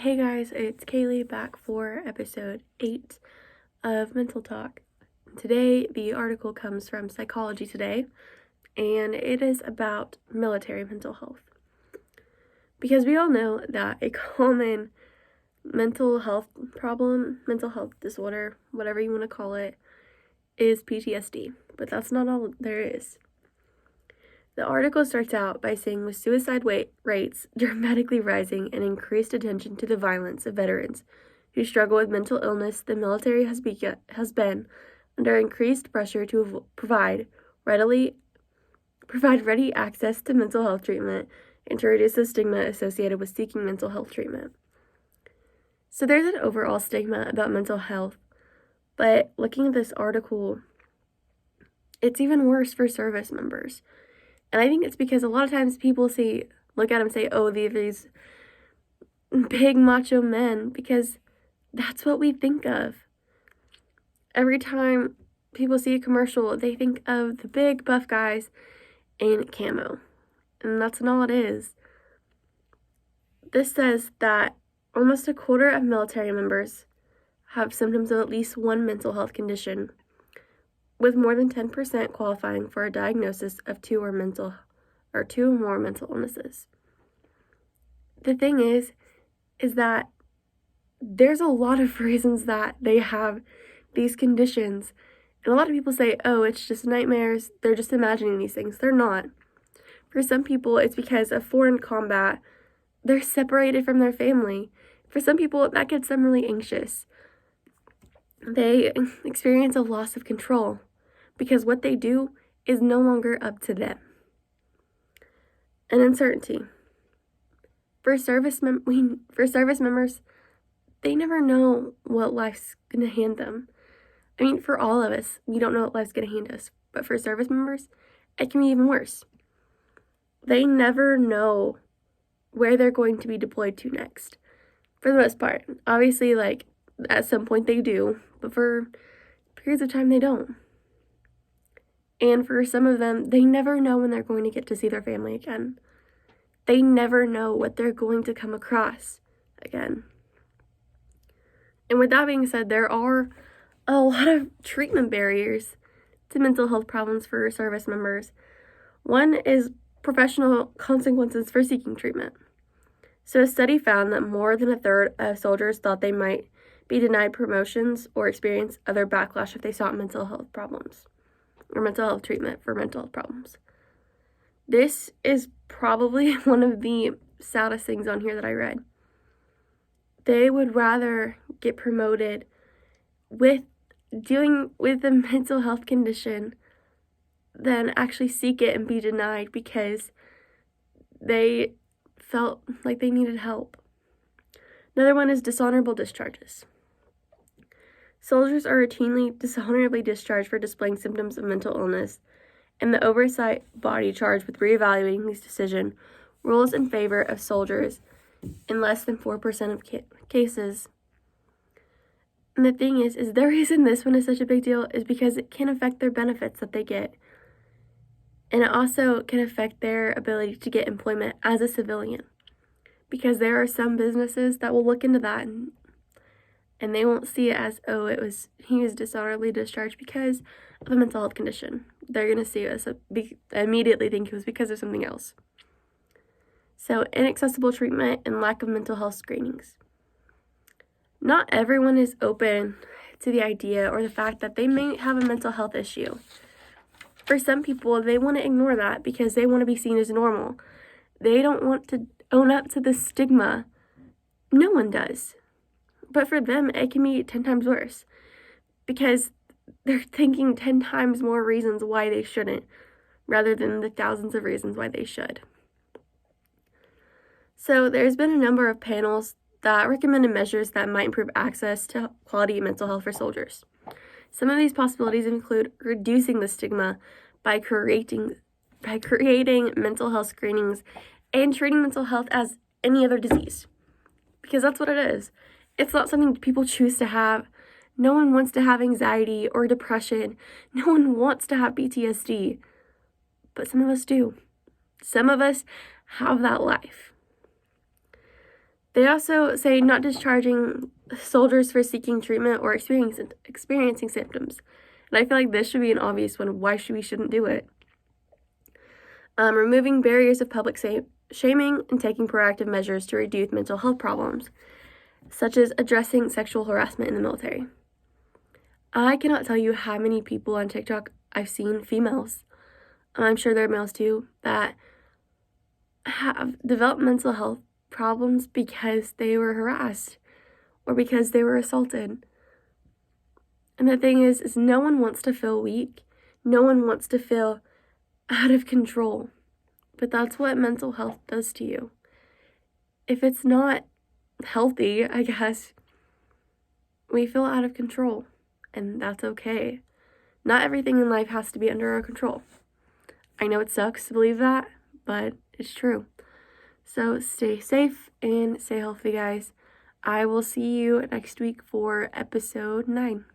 Hey guys, it's Kaylee back for episode 8 of Mental Talk. Today, the article comes from Psychology Today, and it is about military mental health. Because we all know that a common mental health problem, mental health disorder, whatever you want to call it, is PTSD. But that's not all there is. The article starts out by saying, with suicide rates dramatically rising and increased attention to the violence of veterans who struggle with mental illness, the military has been under increased pressure to provide ready access to mental health treatment and to reduce the stigma associated with seeking mental health treatment. So there's an overall stigma about mental health, but looking at this article, it's even worse for service members. And I think it's because a lot of times people look at them and say, oh, these big macho men, because that's what we think of. Every time people see a commercial, they think of the big buff guys in camo. And that's not all it is. This says that almost a quarter of military members have symptoms of at least one mental health condition, with more than 10% qualifying for a diagnosis of two or more mental illnesses. The thing is that there's a lot of reasons that they have these conditions. And a lot of people say, oh, it's just nightmares. They're just imagining these things. They're not. For some people, it's because of foreign combat. They're separated from their family. For some people, that gets them really anxious. They experience a loss of control because what they do is no longer up to them. And uncertainty. For service members, they never know what life's going to hand them. I mean, for all of us, we don't know what life's going to hand us. But for service members, it can be even worse. They never know where they're going to be deployed to next. For the most part. Obviously, at some point they do, but for periods of time they don't. And for some of them, they never know when they're going to get to see their family again. They never know what they're going to come across again. And with that being said, there are a lot of treatment barriers to mental health problems for service members. One is professional consequences for seeking treatment. So a study found that more than a third of soldiers thought they might be denied promotions or experience other backlash if they sought mental health problems or mental health treatment for mental health problems. This is probably one of the saddest things on here that I read. They would rather get promoted with dealing with a mental health condition than actually seek it and be denied because they felt like they needed help. Another one is dishonorable discharges. Soldiers are routinely dishonorably discharged for displaying symptoms of mental illness, and the oversight body charged with reevaluating this decision rules in favor of soldiers in less than 4% of cases. And the thing is the reason this one is such a big deal is because it can affect their benefits that they get. And it also can affect their ability to get employment as a civilian. Because there are some businesses that will look into that and they won't see it as, oh, he was dishonorably discharged because of a mental health condition. They're going to see it as immediately think it was because of something else. So, inaccessible treatment and lack of mental health screenings. Not everyone is open to the idea or the fact that they may have a mental health issue. For some people, they want to ignore that because they want to be seen as normal. They don't want to own up to the stigma. No one does. But for them, it can be 10 times worse because they're thinking 10 times more reasons why they shouldn't rather than the thousands of reasons why they should. So there's been a number of panels that recommended measures that might improve access to quality mental health for soldiers. Some of these possibilities include reducing the stigma by creating mental health screenings and treating mental health as any other disease. Because that's what it is. It's not something people choose to have. No one wants to have anxiety or depression. No one wants to have PTSD. But some of us do. Some of us have that life. They also say not discharging soldiers for seeking treatment or experiencing symptoms. And I feel like this should be an obvious one. Why we shouldn't do it? Removing barriers of public shaming and taking proactive measures to reduce mental health problems, such as addressing sexual harassment in the military. I cannot tell you how many people on TikTok I've seen, females, I'm sure there are males too, that have developed mental health problems because they were harassed or because they were assaulted. And the thing is no one wants to feel weak. No one wants to feel out of control. But that's what mental health does to you. If it's not healthy, I guess, we feel out of control. And that's okay. Not everything in life has to be under our control. I know it sucks to believe that, but it's true. So stay safe and stay healthy, guys. I will see you next week for episode 9.